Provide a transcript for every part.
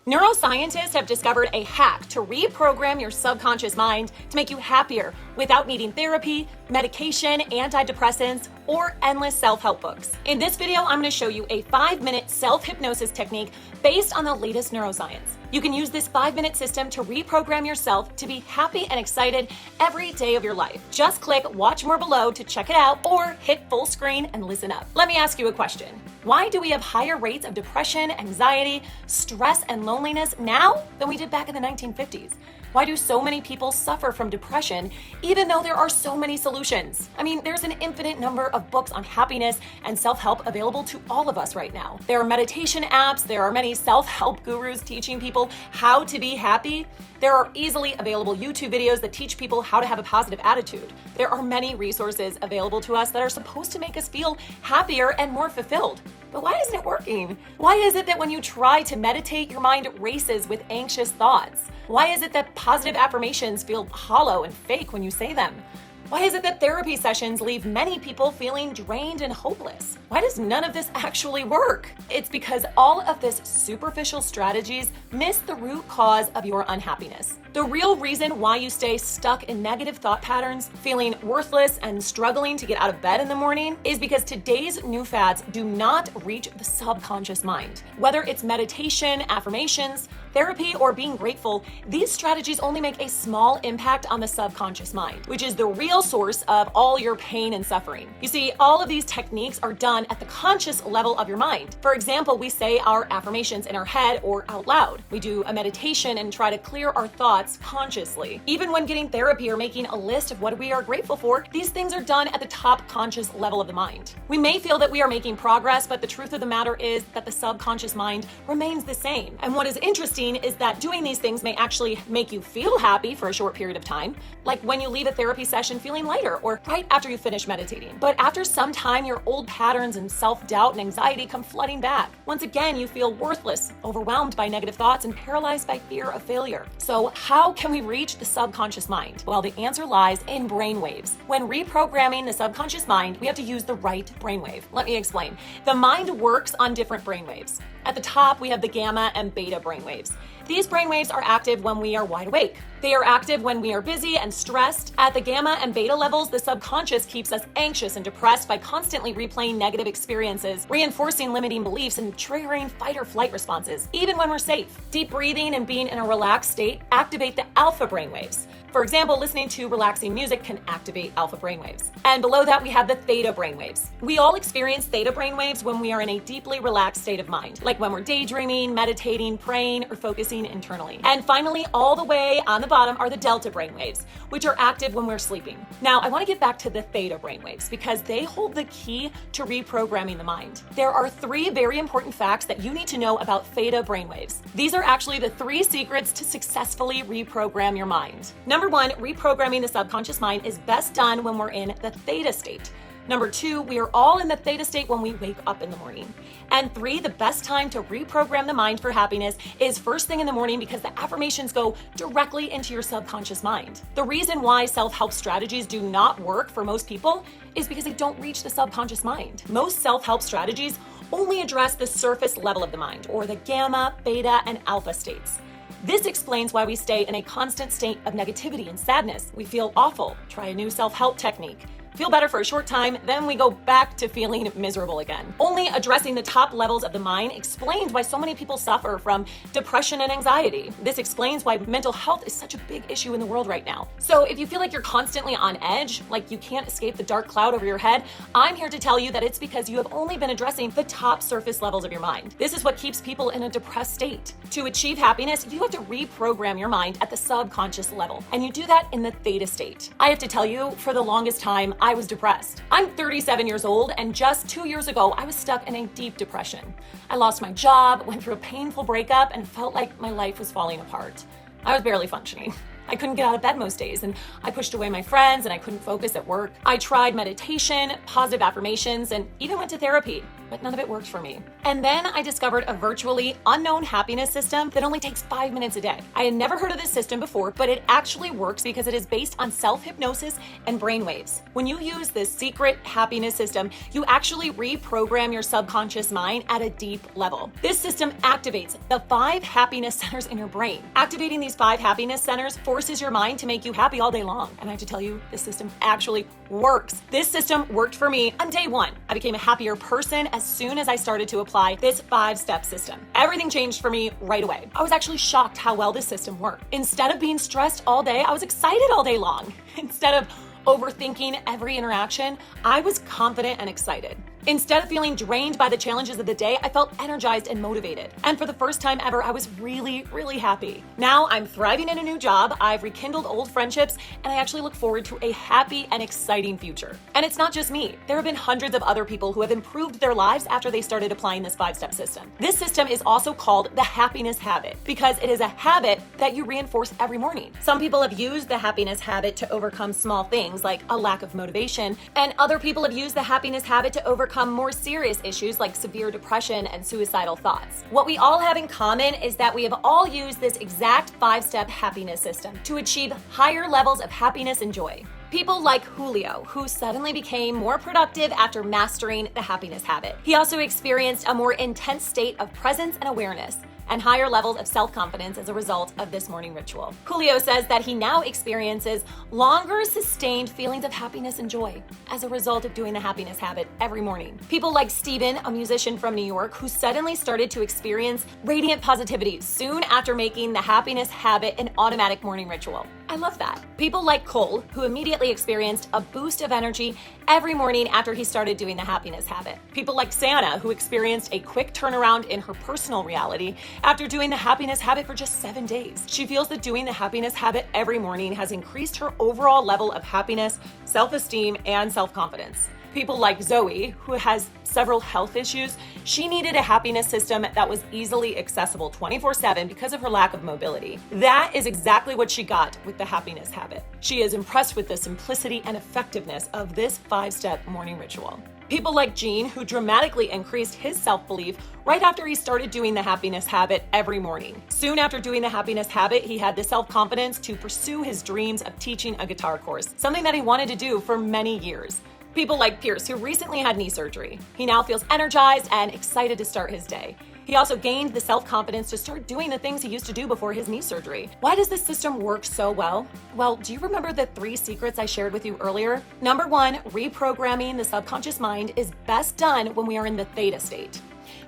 Neuroscientists have discovered a hack to reprogram your subconscious mind to make you happier without needing therapy, medication, antidepressants, or endless self-help books. In this video, I'm going to show you a 5-minute self-hypnosis technique based on the latest neuroscience. You can use this 5-minute system to reprogram yourself to be happy and excited every day of your life. Just click watch more below to check it out or hit full screen and listen up. Let me ask you a question. Why do we have higher rates of depression, anxiety, stress, and loneliness now than we did back in the 1950s? Why do so many people suffer from depression even though there are so many solutions? I mean, there's an infinite number of books on happiness and self-help available to all of us right now. There are meditation apps, there are many self-help gurus teaching people how to be happy. There are easily available YouTube videos that teach people how to have a positive attitude. There are many resources available to us that are supposed to make us feel happier and more fulfilled. But why isn't it working? Why is it that when you try to meditate, your mind races with anxious thoughts? Why is it that positive affirmations feel hollow and fake when you say them? Why is it that therapy sessions leave many people feeling drained and hopeless? Why does none of this actually work? It's because all of this superficial strategies miss the root cause of your unhappiness. The real reason why you stay stuck in negative thought patterns, feeling worthless and struggling to get out of bed in the morning, is because today's new fads do not reach the subconscious mind. Whether it's meditation, affirmations, therapy, or being grateful, these strategies only make a small impact on the subconscious mind, which is the real source of all your pain and suffering. You see, all of these techniques are done at the conscious level of your mind. For example, we say our affirmations in our head or out loud. We do a meditation and try to clear our thoughts consciously. Even when getting therapy or making a list of what we are grateful for, these things are done at the top conscious level of the mind. We may feel that we are making progress, but the truth of the matter is that the subconscious mind remains the same. And what is interesting is that doing these things may actually make you feel happy for a short period of time, like when you leave a therapy session feeling lighter or right after you finish meditating. But after some time, your old patterns and self-doubt and anxiety come flooding back. Once again, you feel worthless, overwhelmed by negative thoughts, and paralyzed by fear of failure. So how can we reach the subconscious mind? Well, the answer lies in brainwaves. When reprogramming the subconscious mind, we have to use the right brainwave. Let me explain. The mind works on different brainwaves. At the top, we have the gamma and beta brainwaves. These brainwaves are active when we are wide awake. They are active when we are busy and stressed. At the gamma and beta levels, the subconscious keeps us anxious and depressed by constantly replaying negative experiences, reinforcing limiting beliefs, and triggering fight or flight responses, even when we're safe. Deep breathing and being in a relaxed state activate the alpha brainwaves. For example, listening to relaxing music can activate alpha brainwaves. And below that, we have the theta brainwaves. We all experience theta brainwaves when we are in a deeply relaxed state of mind, like when we're daydreaming, meditating, praying, or focusing internally. And finally, all the way on the bottom are the delta brainwaves, which are active when we're sleeping. Now, I want to get back to the theta brainwaves because they hold the key to reprogramming the mind. There are 3 very important facts that you need to know about theta brainwaves. These are actually the 3 secrets to successfully reprogram your mind. Number 1, reprogramming the subconscious mind is best done when we're in the theta state. Number 2, we are all in the theta state when we wake up in the morning. And 3, the best time to reprogram the mind for happiness is first thing in the morning because the affirmations go directly into your subconscious mind. The reason why self-help strategies do not work for most people is because they don't reach the subconscious mind. Most self-help strategies only address the surface level of the mind, or the gamma, beta, and alpha states. This explains why we stay in a constant state of negativity and sadness. We feel awful. Try a new self-help technique. Feel better for a short time, then we go back to feeling miserable again. Only addressing the top levels of the mind explains why so many people suffer from depression and anxiety. This explains why mental health is such a big issue in the world right now. So if you feel like you're constantly on edge, like you can't escape the dark cloud over your head, I'm here to tell you that it's because you have only been addressing the top surface levels of your mind. This is what keeps people in a depressed state. To achieve happiness, you have to reprogram your mind at the subconscious level, and you do that in the theta state. I have to tell you, for the longest time, I was depressed. I'm 37 years old, and just 2 years ago, I was stuck in a deep depression. I lost my job, went through a painful breakup, and felt like my life was falling apart. I was barely functioning. I couldn't get out of bed most days, and I pushed away my friends, and I couldn't focus at work. I tried meditation, positive affirmations, and even went to therapy. but none of it worked for me. And then I discovered a virtually unknown happiness system that only takes 5 minutes a day. I had never heard of this system before, but it actually works because it is based on self-hypnosis and brainwaves. When you use this secret happiness system, you actually reprogram your subconscious mind at a deep level. This system activates the 5 happiness centers in your brain. Activating these 5 happiness centers forces your mind to make you happy all day long. And I have to tell you, this system actually works. This system worked for me on day 1. I became a happier person as soon as I started to apply this 5-step system. Everything changed for me right away. I was actually shocked how well this system worked. Instead of being stressed all day, I was excited all day long. Instead of overthinking every interaction, I was confident and excited. Instead of feeling drained by the challenges of the day, I felt energized and motivated. And for the first time ever, I was really, really happy. Now I'm thriving in a new job, I've rekindled old friendships, and I actually look forward to a happy and exciting future. And it's not just me. There have been hundreds of other people who have improved their lives after they started applying this 5-step system. This system is also called the happiness habit because it is a habit that you reinforce every morning. Some people have used the happiness habit to overcome small things like a lack of motivation, and other people have used the happiness habit to overcome more serious issues like severe depression and suicidal thoughts. What we all have in common is that we have all used this exact 5-step happiness system to achieve higher levels of happiness and joy. People like Julio, who suddenly became more productive after mastering the happiness habit. He also experienced a more intense state of presence and awareness, and higher levels of self-confidence as a result of this morning ritual. Julio says that he now experiences longer sustained feelings of happiness and joy as a result of doing the happiness habit every morning. People like Steven, a musician from New York, who suddenly started to experience radiant positivity soon after making the happiness habit an automatic morning ritual. I love that. People like Cole, who immediately experienced a boost of energy every morning after he started doing the happiness habit. People like Santa, who experienced a quick turnaround in her personal reality after doing the happiness habit for just 7 days. She feels that doing the happiness habit every morning has increased her overall level of happiness, self-esteem, and self-confidence. People like Zoe, who has several health issues, she needed a happiness system that was easily accessible 24/7 because of her lack of mobility. That is exactly what she got with the happiness habit. She is impressed with the simplicity and effectiveness of this 5-step morning ritual. People like Gene, who dramatically increased his self-belief right after he started doing the happiness habit every morning. Soon after doing the happiness habit, he had the self-confidence to pursue his dreams of teaching a guitar course, something that he wanted to do for many years. People like Pierce, who recently had knee surgery. He now feels energized and excited to start his day. He also gained the self-confidence to start doing the things he used to do before his knee surgery. Why does this system work so well? Well, do you remember the 3 secrets I shared with you earlier? Number 1, reprogramming the subconscious mind is best done when we are in the theta state.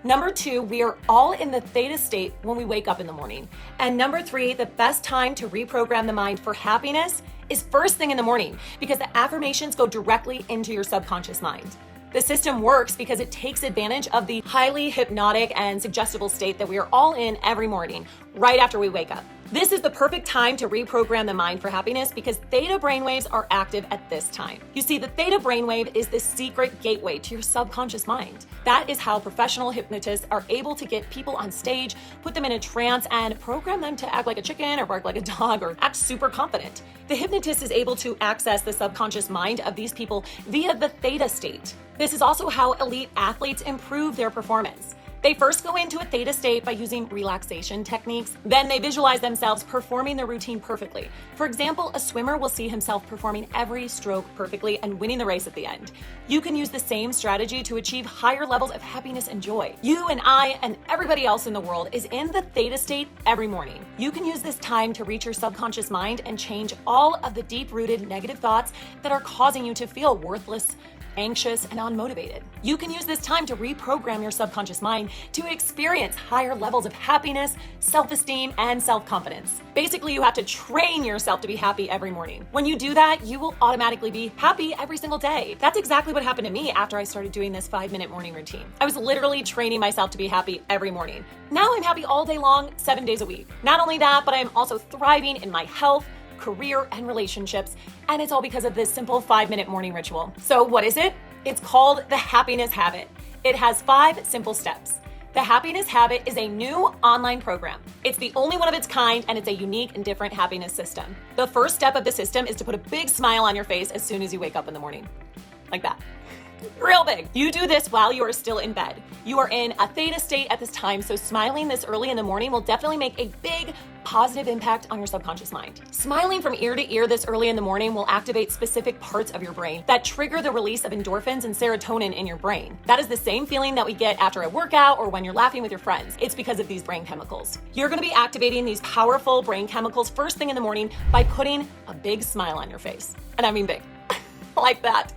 Number 2, we are all in the theta state when we wake up in the morning. And number 3, the best time to reprogram the mind for happiness is first thing in the morning because the affirmations go directly into your subconscious mind. The system works because it takes advantage of the highly hypnotic and suggestible state that we are all in every morning, right after we wake up. This is the perfect time to reprogram the mind for happiness because theta brainwaves are active at this time. You see, the theta brainwave is the secret gateway to your subconscious mind. That is how professional hypnotists are able to get people on stage, put them in a trance, and program them to act like a chicken or bark like a dog or act super confident. The hypnotist is able to access the subconscious mind of these people via the theta state. This is also how elite athletes improve their performance. They first go into a theta state by using relaxation techniques. Then they visualize themselves performing their routine perfectly. For example, a swimmer will see himself performing every stroke perfectly and winning the race at the end. You can use the same strategy to achieve higher levels of happiness and joy. You and I and everybody else in the world is in the theta state every morning. You can use this time to reach your subconscious mind and change all of the deep-rooted negative thoughts that are causing you to feel worthless, anxious, and unmotivated. You can use this time to reprogram your subconscious mind to experience higher levels of happiness, self-esteem, and self-confidence. Basically, you have to train yourself to be happy every morning. When you do that, you will automatically be happy every single day. That's exactly what happened to me after I started doing this 5-minute morning routine. I was literally training myself to be happy every morning. Now I'm happy all day long, 7 days a week. Not only that, but I'm also thriving in my health, career, and relationships, and it's all because of this simple 5-minute morning ritual. So what is it? It's called the happiness habit. It has 5 simple steps. The happiness habit is a new online program. It's the only one of its kind, and it's a unique and different happiness system. The first step of the system is to put a big smile on your face as soon as you wake up in the morning. Like that. Real big. You do this while you are still in bed. You are in a theta state at this time, so smiling this early in the morning will definitely make a big positive impact on your subconscious mind. Smiling from ear to ear this early in the morning will activate specific parts of your brain that trigger the release of endorphins and serotonin in your brain. That is the same feeling that we get after a workout or when you're laughing with your friends. It's because of these brain chemicals. You're going to be activating these powerful brain chemicals first thing in the morning by putting a big smile on your face. And I mean big. Like that.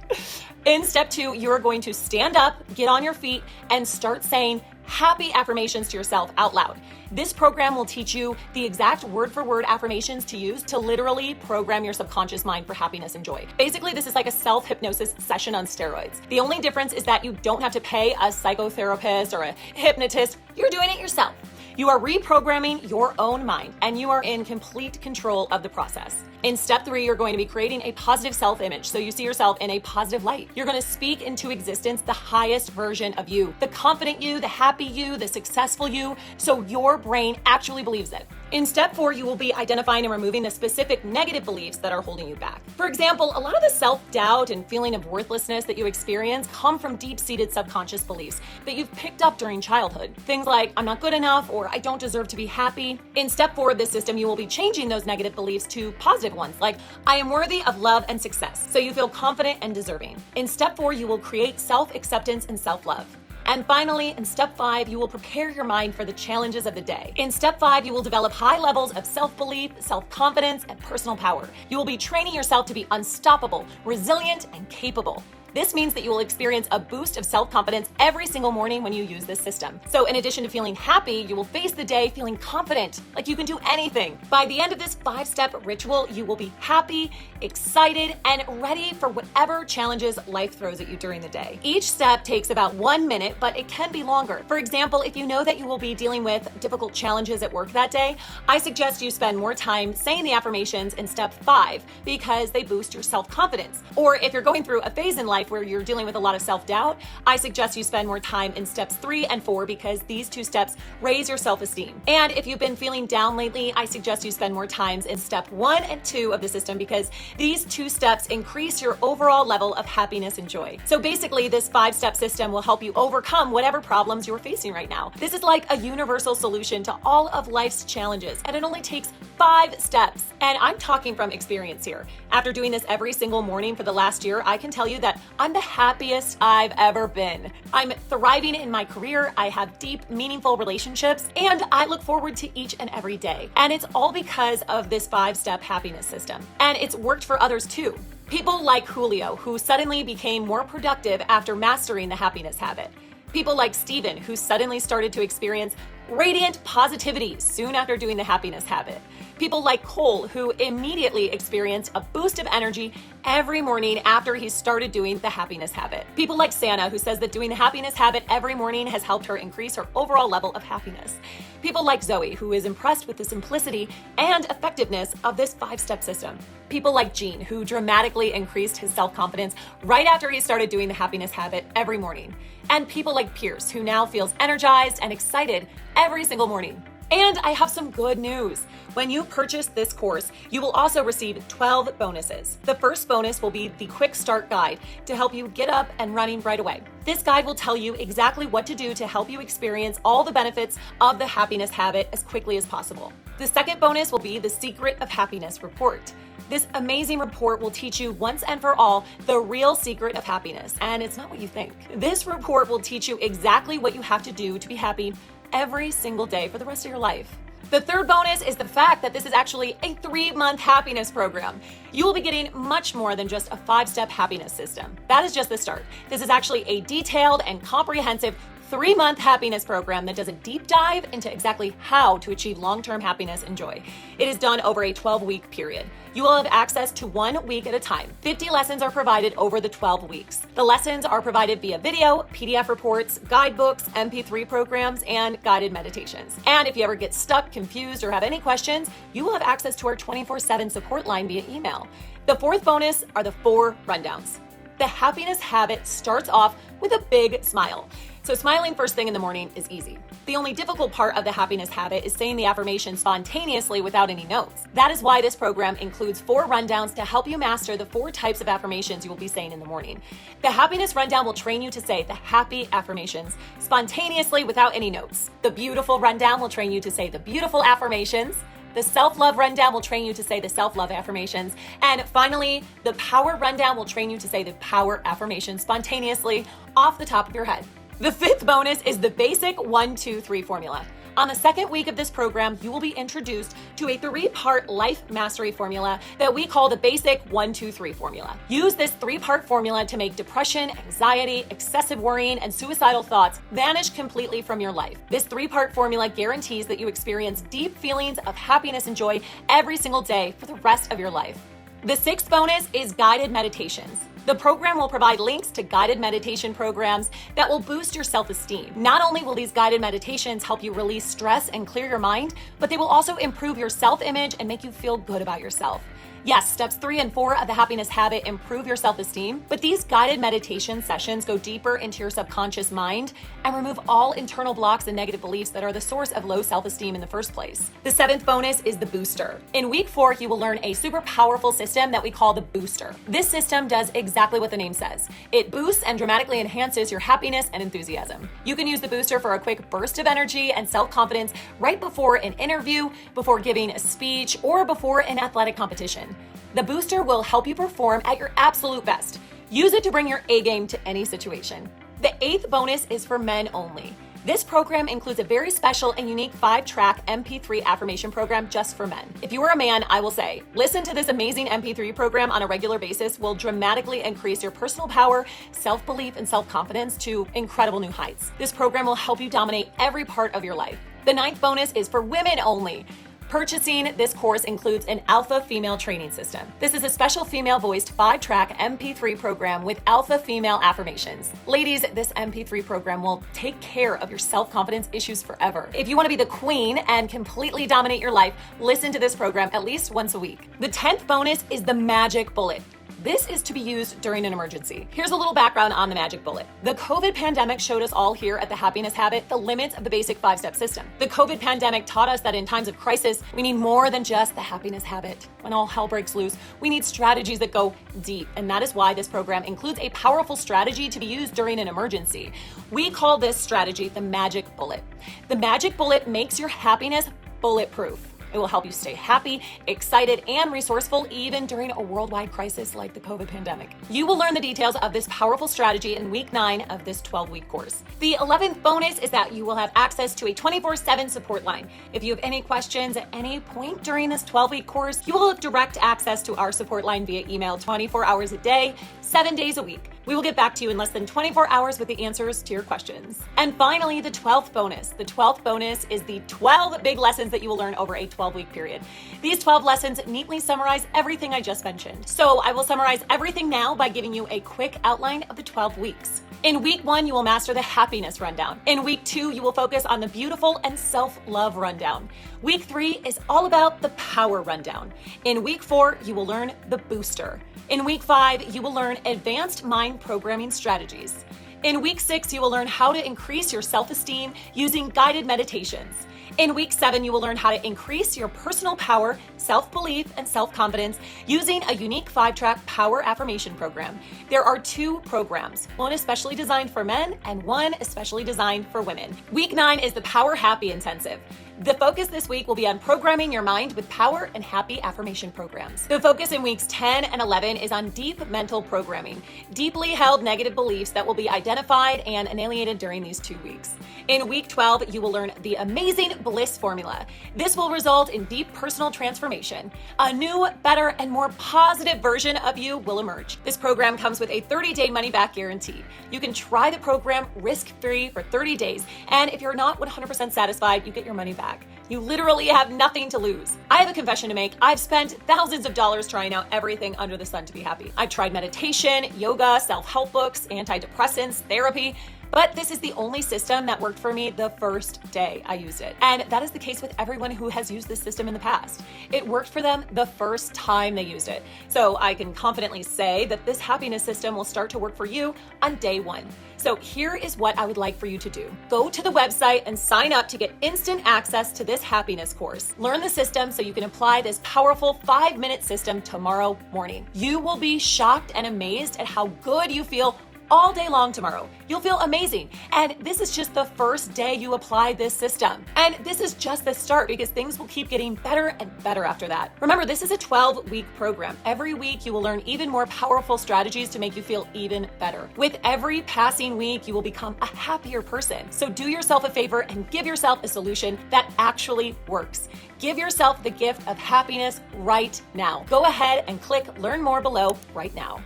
In step 2, you're going to stand up, get on your feet, and start saying happy affirmations to yourself out loud. This program will teach you the exact word-for-word affirmations to use to literally program your subconscious mind for happiness and joy. Basically, this is like a self-hypnosis session on steroids. The only difference is that you don't have to pay a psychotherapist or a hypnotist. You're doing it yourself. You are reprogramming your own mind, and you are in complete control of the process. In step 3, you're going to be creating a positive self-image, so you see yourself in a positive light. You're going to speak into existence the highest version of you, the confident you, the happy you, the successful you, so your brain actually believes it. In step 4, you will be identifying and removing the specific negative beliefs that are holding you back. For example, a lot of the self-doubt and feeling of worthlessness that you experience come from deep-seated subconscious beliefs that you've picked up during childhood. Things like, I'm not good enough, or I don't deserve to be happy. In step 4 of this system, you will be changing those negative beliefs to positive ones, like, I am worthy of love and success, so you feel confident and deserving. In step 4, you will create self-acceptance and self-love. And finally, in step 5, you will prepare your mind for the challenges of the day. In step 5, you will develop high levels of self-belief, self-confidence, and personal power. You will be training yourself to be unstoppable, resilient, and capable. This means that you will experience a boost of self-confidence every single morning when you use this system. So in addition to feeling happy, you will face the day feeling confident, like you can do anything. By the end of this 5-step ritual, you will be happy, excited, and ready for whatever challenges life throws at you during the day. Each step takes about 1 minute, but it can be longer. For example, if you know that you will be dealing with difficult challenges at work that day, I suggest you spend more time saying the affirmations in step 5 because they boost your self-confidence. Or if you're going through a phase in life where you're dealing with a lot of self-doubt, I suggest you spend more time in steps 3 and 4 because these 2 steps raise your self-esteem. And if you've been feeling down lately, I suggest you spend more time in step 1 and 2 of the system because these 2 steps increase your overall level of happiness and joy. So basically, this 5-step system will help you overcome whatever problems you're facing right now. This is like a universal solution to all of life's challenges, and it only takes 5 steps. And I'm talking from experience here. After doing this every single morning for the last year, I can tell you that I'm the happiest I've ever been. I'm thriving in my career, I have deep, meaningful relationships, and I look forward to each and every day. And it's all because of this 5-step happiness system. And it's worked for others too. People like Julio, who suddenly became more productive after mastering the happiness habit. People like Steven, who suddenly started to experience radiant positivity soon after doing the happiness habit. People like Cole, who immediately experienced a boost of energy every morning after he started doing the happiness habit. People like Santa, who says that doing the happiness habit every morning has helped her increase her overall level of happiness. People like Zoe, who is impressed with the simplicity and effectiveness of this 5-step system. People like Gene, who dramatically increased his self-confidence right after he started doing the happiness habit every morning. And people like Pierce, who now feels energized and excited every single morning. And I have some good news. When you purchase this course, you will also receive 12 bonuses. The first bonus will be the Quick Start Guide to help you get up and running right away. This guide will tell you exactly what to do to help you experience all the benefits of the happiness habit as quickly as possible. The second bonus will be the Secret of Happiness report. This amazing report will teach you once and for all the real secret of happiness, and it's not what you think. This report will teach you exactly what you have to do to be happy every single day for the rest of your life. The third bonus is the fact that this is actually a 3-month happiness program. You will be getting much more than just a 5-step happiness system. That is just the start. This is actually a detailed and comprehensive 3-month happiness program that does a deep dive into exactly how to achieve long-term happiness and joy. It is done over a 12-week period. You will have access to 1 week at a time. 50 lessons are provided over the 12 weeks. The lessons are provided via video, PDF reports, guidebooks, MP3 programs, and guided meditations. And if you ever get stuck, confused, or have any questions, you will have access to our 24/7 support line via email. The fourth bonus are the 4 rundowns. The happiness habit starts off with a big smile. So smiling first thing in the morning is easy. The only difficult part of the happiness habit is saying the affirmation spontaneously without any notes. That is why this program includes 4 rundowns to help you master the 4 types of affirmations you will be saying in the morning. The happiness rundown will train you to say the happy affirmations spontaneously without any notes. The beautiful rundown will train you to say the beautiful affirmations. The self-love rundown will train you to say the self-love affirmations. And finally, the power rundown will train you to say the power affirmations spontaneously off the top of your head. The 5th bonus is the basic 1-2-3 formula. On the 2nd week of this program, you will be introduced to a 3-part life mastery formula that we call the basic 1-2-3 formula. Use this 3-part formula to make depression, anxiety, excessive worrying, and suicidal thoughts vanish completely from your life. This 3-part formula guarantees that you experience deep feelings of happiness and joy every single day for the rest of your life. The 6th bonus is guided meditations. The program will provide links to guided meditation programs that will boost your self-esteem. Not only will these guided meditations help you release stress and clear your mind, but they will also improve your self-image and make you feel good about yourself. Yes, steps 3 and 4 of the happiness habit improve your self-esteem, but these guided meditation sessions go deeper into your subconscious mind and remove all internal blocks and negative beliefs that are the source of low self-esteem in the first place. The 7th bonus is the booster. In week 4, you will learn a super powerful system that we call the booster. This system does exactly what the name says. It boosts and dramatically enhances your happiness and enthusiasm. You can use the booster for a quick burst of energy and self-confidence right before an interview, before giving a speech, or before an athletic competition. The booster will help you perform at your absolute best. Use it to bring your A game to any situation. The 8th bonus is for men only. This program includes a very special and unique 5-track MP3 affirmation program just for men. If you are a man, I will say, listen to this amazing MP3 program on a regular basis will dramatically increase your personal power, self-belief, and self-confidence to incredible new heights. This program will help you dominate every part of your life. The 9th bonus is for women only. Purchasing this course includes an alpha female training system. This is a special female voiced 5-track MP3 program with alpha female affirmations. Ladies, this MP3 program will take care of your self-confidence issues forever. If you want to be the queen and completely dominate your life, listen to this program at least once a week. The 10th bonus is the Magic Bullet. This is to be used during an emergency. Here's a little background on the Magic Bullet. The COVID pandemic showed us all here at the Happiness Habit the limits of the basic 5-step system. The COVID pandemic taught us that in times of crisis, we need more than just the Happiness Habit. When all hell breaks loose, we need strategies that go deep, and that is why this program includes a powerful strategy to be used during an emergency. We call this strategy the Magic Bullet. The Magic Bullet makes your happiness bulletproof. It will help you stay happy, excited, and resourceful even during a worldwide crisis like the COVID pandemic. You will learn the details of this powerful strategy in week 9 of this 12-week course. The 11th bonus is that you will have access to a 24/7 support line. If you have any questions at any point during this 12-week course, you will have direct access to our support line via email 24 hours a day, 7 days a week. We will get back to you in less than 24 hours with the answers to your questions. And finally, the 12th bonus. The 12th bonus is the 12 big lessons that you will learn over a 12-week period. These 12 lessons neatly summarize everything I just mentioned. So I will summarize everything now by giving you a quick outline of the 12 weeks. In week 1, you will master the happiness rundown. In week 2, you will focus on the beautiful and self-love rundown. Week 3 is all about the power rundown. In week 4, you will learn the booster. In week 5, you will learn advanced mind programming strategies. In week 6, you will learn how to increase your self-esteem using guided meditations. In week 7, you will learn how to increase your personal power, self-belief, and self-confidence using a unique 5-track power affirmation program. There are 2 programs, one especially designed for men and one especially designed for women. Week 9 is the Power Happy Intensive. The focus this week will be on programming your mind with power and happy affirmation programs. The focus in weeks 10 and 11 is on deep mental programming, deeply held negative beliefs that will be identified and annihilated during these 2 weeks. In week 12, you will learn the amazing bliss formula. This will result in deep personal transformation. A new, better, and more positive version of you will emerge. This program comes with a 30-day money-back guarantee. You can try the program risk-free for 30 days, and if you're not 100% satisfied, you get your money back. You literally have nothing to lose. I have a confession to make. I've spent thousands of dollars trying out everything under the sun to be happy. I've tried meditation, yoga, self-help books, antidepressants, therapy. But this is the only system that worked for me the first day I used it. And that is the case with everyone who has used this system in the past. It worked for them the first time they used it. So I can confidently say that this happiness system will start to work for you on day one. So here is what I would like for you to do. Go to the website and sign up to get instant access to this happiness course. Learn the system so you can apply this powerful 5-minute system tomorrow morning. You will be shocked and amazed at how good you feel all day long tomorrow. You'll feel amazing. And this is just the first day you apply this system. And this is just the start because things will keep getting better and better after that. Remember, this is a 12-week program. Every week you will learn even more powerful strategies to make you feel even better. With every passing week, you will become a happier person. So do yourself a favor and give yourself a solution that actually works. Give yourself the gift of happiness right now. Go ahead and click learn more below right now.